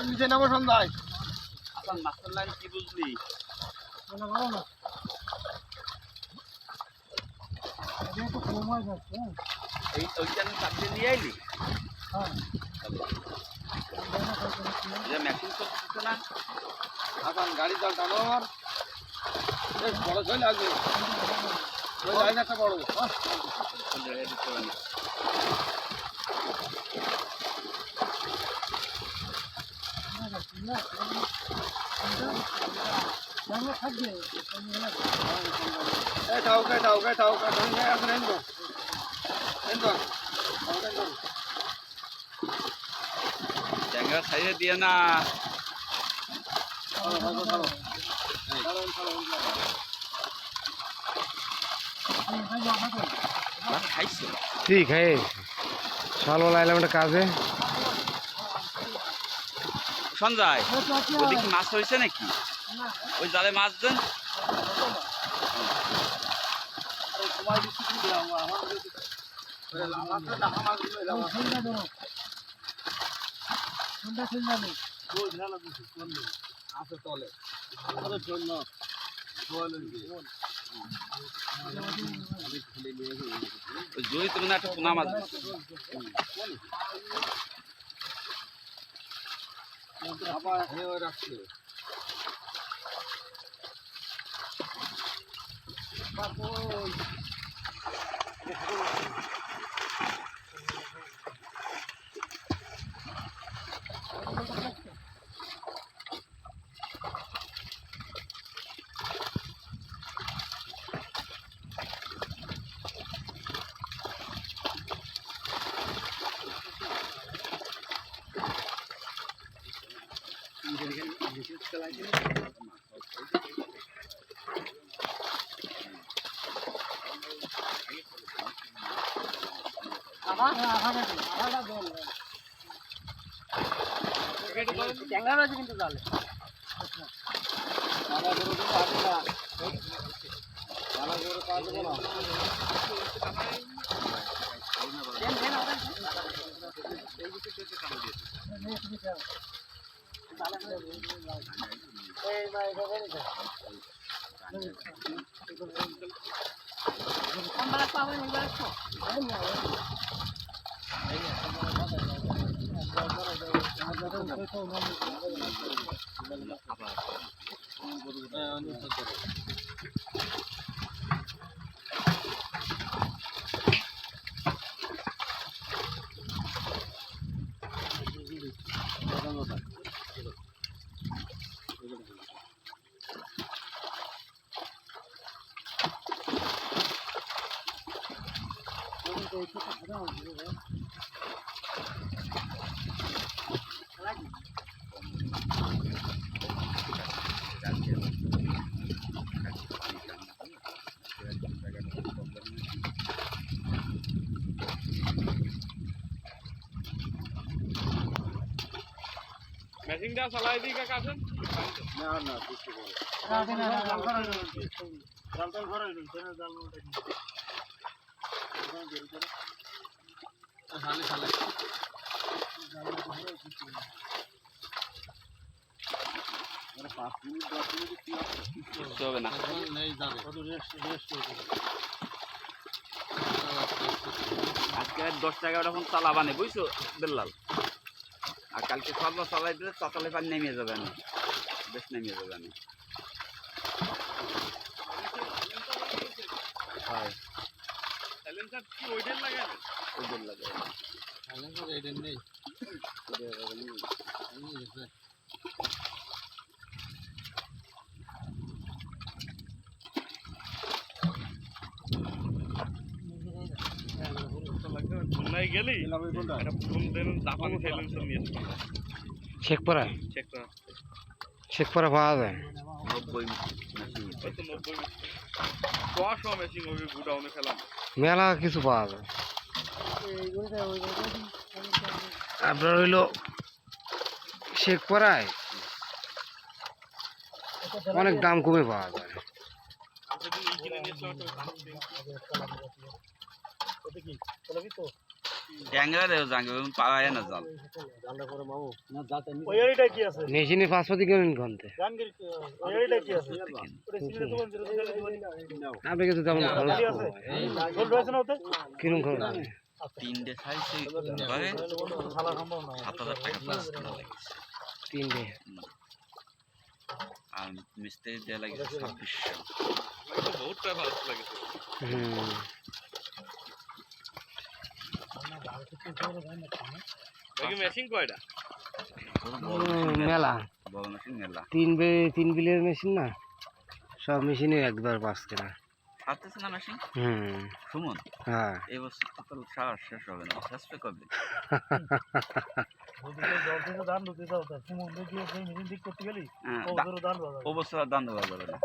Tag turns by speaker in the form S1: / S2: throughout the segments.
S1: নিচে নামো সন্ধ্যায়।
S2: মাস্টার লাইন কি বুঝলি? এই ওইখানে চাকরি নিয়ে আইলি? মেশিন চলতেছে না?
S1: এখন গাড়ি চাল টানো আমার বড় ছয় লাগবে, একটা বড়
S2: ট্যাংরা সাইডে দিয়ে না।
S3: ঠিক है চলো লাইলাম একটা কাজে।
S2: সঞ্জয় ওদিকে মাছ হয়েছে নাকি? ওই জালে মাছ দেন। জয়িত মানে একটা পোনা মাছ
S1: আবার রাখছে।
S4: ট্যাংরা আছে কিন্তু জালে।
S1: মেশিনটা চালাই দিই কাকা আছেন না না বুঝতে পারো
S2: হবে না। আজকে 10-11 ফোন চালাবানে বুঝছো বেল্লাল, আর কালকে সবলা চালাই দিলে চাতালে পানি নেমে যাবে না, বেশ নেমে যাবে না। হয়
S1: সাইলেন্সার কি ওইটার লাগে?
S2: ওদের লাগে
S1: সাইলেন্সার এইটার নেই। গেলি
S3: শেখপাড়া শেখপাড়া পাওয়া যায়
S2: 90
S1: মেশিন ওই গুডাউনে ফেলাম
S3: মেলা কিছু পাওয়া যায়। আপনার হইল শেখপাড়ায় অনেক দাম কমে পাওয়া যায়।
S2: ট্যাংরা দেও জাঙ্গে পাওয়া যায় না জাল।
S3: মেশিনে 500 কিনেন ঘন্টে। আপনি কিছু তেমন খরচ কিরম খরচ হয়?
S2: 3টে সাইজ করে 7,000 টাকা খরচ করা লাগে।
S3: 3টে
S2: আর মিস্ত্রি দেওয়া লাগে 2600।
S3: হুম। মেলা
S2: বড় মেশিন মেলা
S3: 3 বিলের মেশিন না, সব মেশিনে একবার 5 কেনা।
S2: ছাড়তেছে না মেশিন
S3: হুম।
S2: সুমন।
S3: হ্যাঁ
S2: এই বছর তো সার শেষ হবে না, শেষ পে কবে? ও বছর আর দান দেওয়া যাবে না।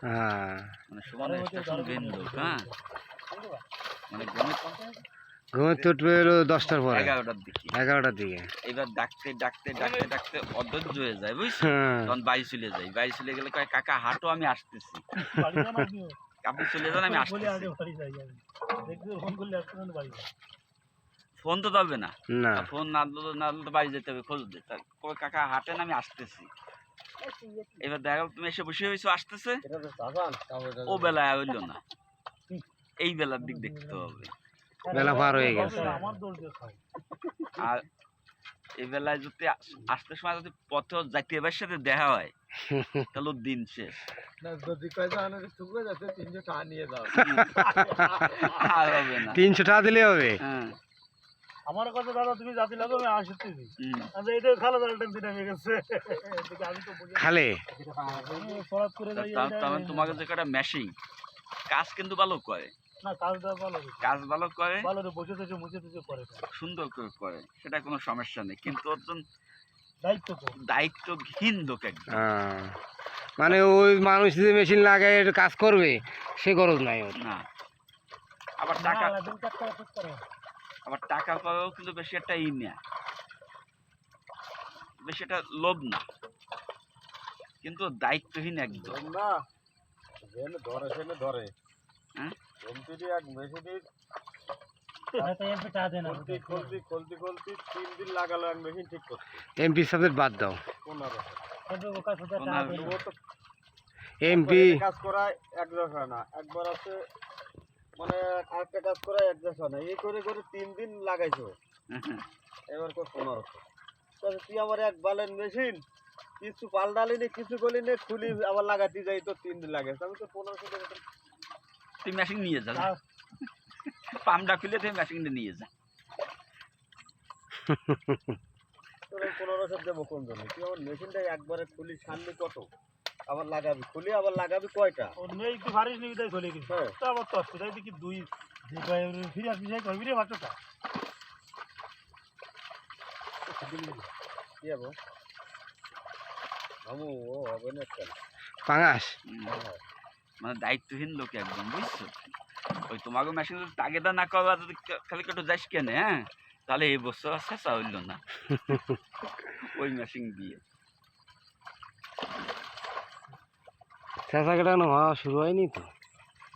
S3: হ্যাঁ
S2: মানে সুমনের স্টেশন ভিন্ন। হ্যাঁ মানে গণিত
S3: ঘুমের তো উঠবে হলো 10টার পরে,
S2: 11টার দিকে।
S3: 11টার দিকে।
S2: এবার ডাকতে ডাকতে ডাকতে ডাকতে অধৈর্য হয়ে যায় বুঝছো।
S3: হ্যাঁ।
S2: তখন বাড়ি চলে যাই, বাড়ি চলে গেলে কয় কাকা হাঁটো আমি আসতেছি। আপনি চলে যান আমি আসতেছি। ফোন তো ধরবে না,
S3: না
S2: ফোন না তো বাড়ি যেতে হবে খোঁজ দিতে। কয় কাকা হাঁটেন আমি আসতেছি। এবার দেখা গেল তুমি এসে বসে হয়েছো আসতেছে, ও বেলায় হইলো না, এই বেলার দিক দেখতে হবে।
S3: বেলা পার হয়ে গেছে।
S2: আর এই বেলায় যদি আসতে সময় যদি পথে যাইতে এবার সাথে দেখা হয় তাহলে ওর দিন শেষ। আর হবে না।
S3: 300 টাকা দিলে হবে।
S2: হ্যাঁ
S4: আমার কথা দাদা তুমি জাতি লাগো আমি আসতেছি। আচ্ছা এটা খালা দাদা টেনশন হয়ে গেছে। আমি তো বুঝি
S3: খালে
S4: সরাত করে যাই।
S2: তার তোমাকে যে কটা মেশিন কাজ কিন্তু ভালো করে
S4: না কাজ দাও ভালো।
S2: কাজ ভালো করে,
S4: ভালো রে বসে থেকে মুছে থেকে করে।
S2: সুন্দর করে করে, সেটা কোনো সমস্যা নেই। কিন্তু একজন
S4: দায়িত্ব তো
S2: দায়িত্বহীন লোক একদম।
S3: মানে ওই মানুষ যে মেশিন লাগায় কাজ করবে সে গরজ নাই ওর।
S2: না আবার টাকা পাওয়াও কিন্তু বেশি একটা ই না, বেশি একটা লোভ না, কিন্তু দায়িত্বহীন একদম।
S1: না ধরে সেনে ধরে
S2: হ্যাঁ
S1: এক মেশিনের খলতি 3 দিন লাগালো এক মেশিন ঠিক করতে।
S3: এমপি সাহেবের বাদ দাও,
S2: 15
S3: এমপি
S1: কাজ করায় একজোশ হয় না, একবার আছে মানে আরেকটা কাজ করায় একজোশ হয় না, এই করে করে 3 দিন লাগাইছো। এবার কর 1500। তুই আমার এক বালের মেশিন কিছু পাল্টালিনি কিছু করলিনি, খুলি আবার লাগাতে যাই তো 3 দিন লাগে। আমি তো 1500 টাকা
S2: তুই মেশিন নিয়ে যা, পামটা খুলে তুই মেশিনটা নিয়ে যা।
S1: 1500 দেবো কোন জন্য? তুই আমার মেশিনটা একবারে খুলি ছাড়লি কত, আবার লাগাবি, খুলি আবার লাগাবি কয়টা?
S4: নেই তুই পারিস নি তাই চলে গেছে। তো আবার তো আসছে তাই দেখি দুই ফিরে আসবি যাই কইবি রে বাচ্চাটা।
S1: কি হবো মামু ও হবে না কেন?
S3: পাঙাশ
S2: মানে দায়িত্বহীন লোক একদম বুঝছো। ওই তোমাকে মেশিন তাগেদা না করবা যদি খালি একটু যাইস কেন, হ্যাঁ তাহলে এই বছর আর শেষা হইল না ওই মেশিন দিয়ে।
S3: চেঁচা কাটানো হওয়া শুরু হয়নি তো।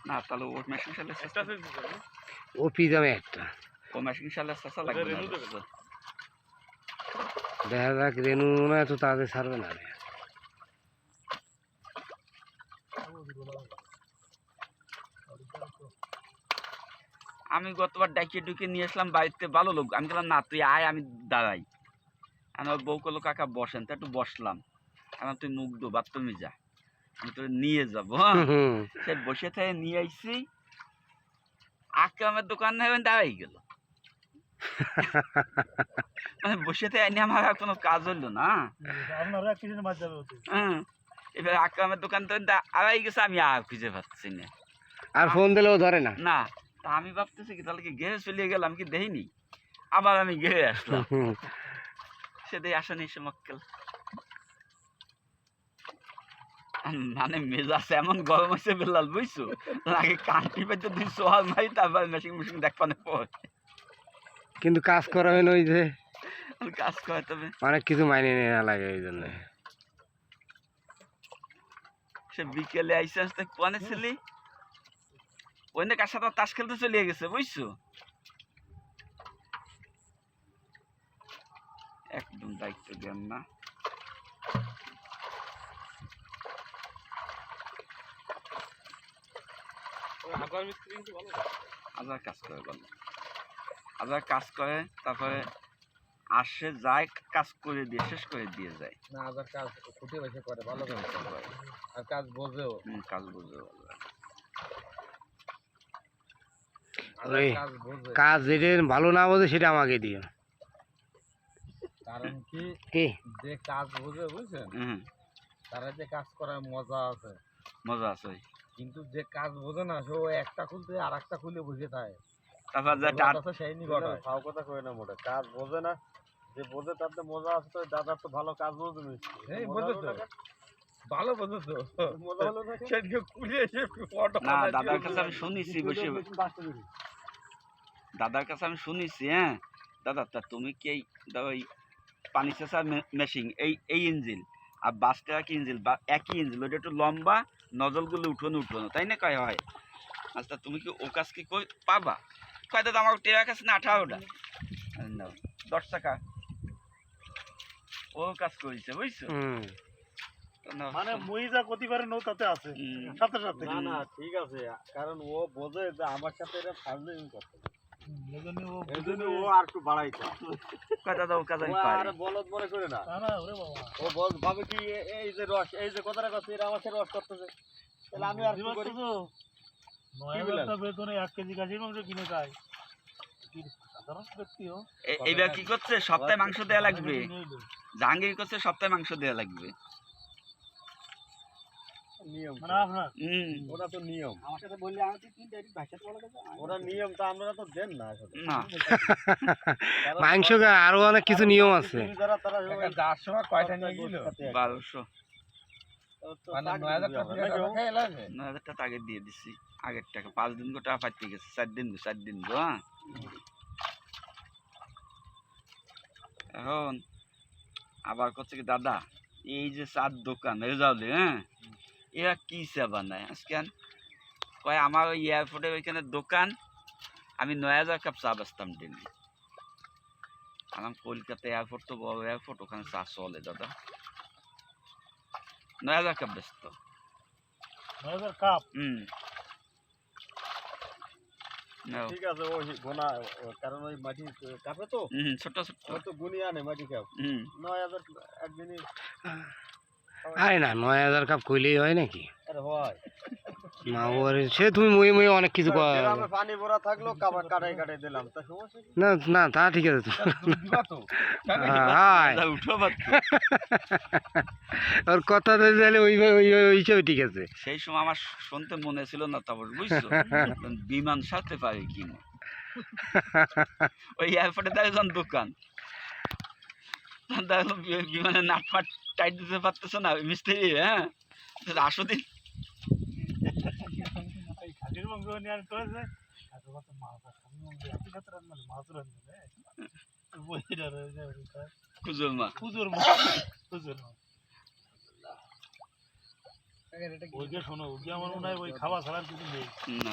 S2: না তাহলে ওর মেশিন সালে শেষা,
S3: ও পিজামে একটা
S2: ও মেশিন সালে শেষা লাগবে না বুঝছো?
S3: দেখা যাক রেনু না তো তাদের ছাড়বে না রে।
S2: আমি গতবার ডাকিয়ে ডুকে নিয়ে আসলাম বাড়িতে, ভালো লোক। আমি বললাম না তুই আয় আমি দাঁড়াই। আমার বউ কলো কাকা বসেন, তা একটু বসলাম। আমার তুই মুখ দো বাথরুমে যা, আমি তোর নিয়ে যাবো। হ্যাঁ সে বসে থেকে নিয়ে আইসি, আকরামের দোকান দাঁড়াই গেল। মানে বসে থেকে আইনি আমার আর কোনো কাজ হইলো না।
S4: আপনারা কিছু মাছ যাবে ওতে।
S2: হ্যাঁ এবার আকরামের দোকান তো আড়াই গেছে, আমি আর খুঁজে পাচ্ছি না।
S3: আর ফোন দিলেও ধরে না।
S2: না তা আমি ভাবতেছি কি তাহলে কি গেড়ে চলিয়ে গেলাম, কি দেখিনি। আবার আমি গেড়ে আসলাম, সেটাই আসা নেই সে মক্কেল। মানে মেজাজ এমন গরম হয়েছে বেলাল বুঝছো, লাগে কান্টি পেতে দুই সোহাল মারি তারপর মেশিন মেশিন দেখবানে পর।
S3: কিন্তু কাজ করা হয় না ওই যে
S2: কাজ করে তবে
S3: অনেক কিছু মাইনে নেওয়া লাগে এই জন্য।
S2: সে বিকেলে আইসে আসতে কোনে ছিলি ওই কার সাথে তাস খেলতে চলে গেছে বুঝছো একদম দায়িত্ব দেন না আজার কাজ করে বলো আজার কাজ করে তারপরে আসে যায় কাজ করে দিয়ে শেষ করে দিয়ে যায়
S3: না আবার কাজ খুঁটে বসে করে ভালো কাজ করে আর কাজ বোঝেও।
S2: কাজ বুঝে
S3: কাজ যেটা ভালো না বোঝে সেটা আমাকে দিও।
S1: কারণ কি
S3: কি
S1: যে কাজ বোঝে বুঝছেন তারা যে কাজ করার মজা আছে
S2: মজা আছে
S1: কিন্তু যে কাজ বোঝে না সে একটা খুলতে আর একটা খুলে বসে থাকে
S2: তারপর যা
S1: সেই নি ঘটায় ফাও কথা কই না মোটে কাজ বোঝে না যে বোঝে তার তো মজা আছে তো দাদার তো ভালো কাজ বোঝে তুমি এই বোঝে তো ভালো বোঝে তো মজা হলো না সেদিকে খুলে এসে ফটো
S2: না দাদার কাছে আমি শুনেছি বসে দাদার কাছে আমি শুনেছি হ্যাঁ দাদা তা তুমি কি এই ওই পানি চেঁচা মেশিন এই ইঞ্জিল আর বাসটা কি ইঞ্জিল বা একই ইঞ্জিল ওটা একটু লম্বা নজলগুলো উঠোনো তাই না কয় হয় আচ্ছা তুমি কি ও কাজ কি কই পাবা কয় দাদা আমার টেরা কাছে না 18টা 10 টাকা ও কাজ করেছে বুঝছো
S4: মানে মুই যা করতে পারে নো তাতে আছে সাথে সাথে
S1: না না ঠিক আছে কারণ ও বোঝে যে আমার সাথে এটা ফাজলিং করতে এজন্য ও আর একটু বাড়াইছে
S2: কয় দাদা ও কাজ আমি
S1: ও
S2: পারি
S1: আর বলদ মনে করে না
S4: না ওরে বাবা
S1: ও বল ভাবে কি এই যে রস এই যে কথাটা কথা এরা আমার সাথে রস করতেছে তাহলে আমি আর কি করি
S4: 9000 টাকা বেতনে 1 কেজি খাসির মাংস কিনে খাই সাধারণ ব্যক্তিও
S2: এইবার কি করছে সপ্তাহে মাংস দেয়া লাগবে জাহাঙ্গীর করছে সপ্তাহে মাংস দেয়া লাগবে
S1: নিয়ম
S4: মানে আপনার
S1: ওরা তো নিয়ম
S4: আমার সাথে বললে আমি তো তিনটা একটু ভাষাতে বলা গেছে
S1: ওরা নিয়ম তো আমরা তো দেন না আসলে
S2: না
S3: মাংস আরো অনেক কিছু নিয়ম আছে।
S1: যারা তারা
S3: যার সময় কয়টা নিয়ে গেল
S2: 1200
S1: মানে 9000 টাকা খেয়ে লাগে
S2: 9000 টাকা আগে দিয়ে দিছি আগের টাকা 5 দিন গো টাকা পাইতে গেছে 4 দিন গো হ্যাঁ এখন আবার করছে কি দাদা এই যে চার দোকান রেজাউলে হ্যাঁ এরা কি চা বানায় আজকাল কয় আমার ওই এয়ারপোর্টে ওইখানে দোকান আমি 9000 কাপ চা বেচতাম ডেলি আমার কলকাতা এয়ারপোর্ট তো বড় এয়ারপোর্ট ওখানে চা চলে দাদা 9000 কাপ বেচতো
S4: 9000 কাপ
S1: ঠিক আছে ওই গোনা কারণ ওই মাটি কাপে তো
S2: ছোট ছোট
S1: ওই তো গুনিয়া নেই মাটি কাপ 9000 একদিনই
S3: আরে না 9000 কাপ কইলেই হয় নাকি
S1: আরে হয়
S3: না ওরে সে তুমি মুই অনেক কিছু
S1: গ্রামে পানি ভরা থাকলো কাবার কাটাই কাটাই দিলাম তা সমস্যা কি
S3: না না তা ঠিক আছে
S1: দিবা তো
S3: হাই
S2: উঠো বাদ
S3: ওর কথা দিলে ওই ওই হিসাবে ঠিক আছে।
S2: সেই সময় আমার শুনতে মনে ছিল না তারপর বুঝছো বিমান সাথে পারি কি না ওই এয়ারপোর্টে দেখলাম দোকান দেখলাম বিমানের নাট ফাট টাইট দিতে পারতেছে না মিস্ত্রি হ্যাঁ আসো দিন
S4: খাসির মাংস নিয়ে আর করেছে এত কত মাছ খাসির মাংস এত কত রান্না মাছ রান্না বইটা রয়েছে
S2: খুজুর মা
S4: পুজোর মাছ ওইকে শোনো ওইকে আমার মনে হয় ওই খাওয়া ছাড়ার কিছু নেই
S2: না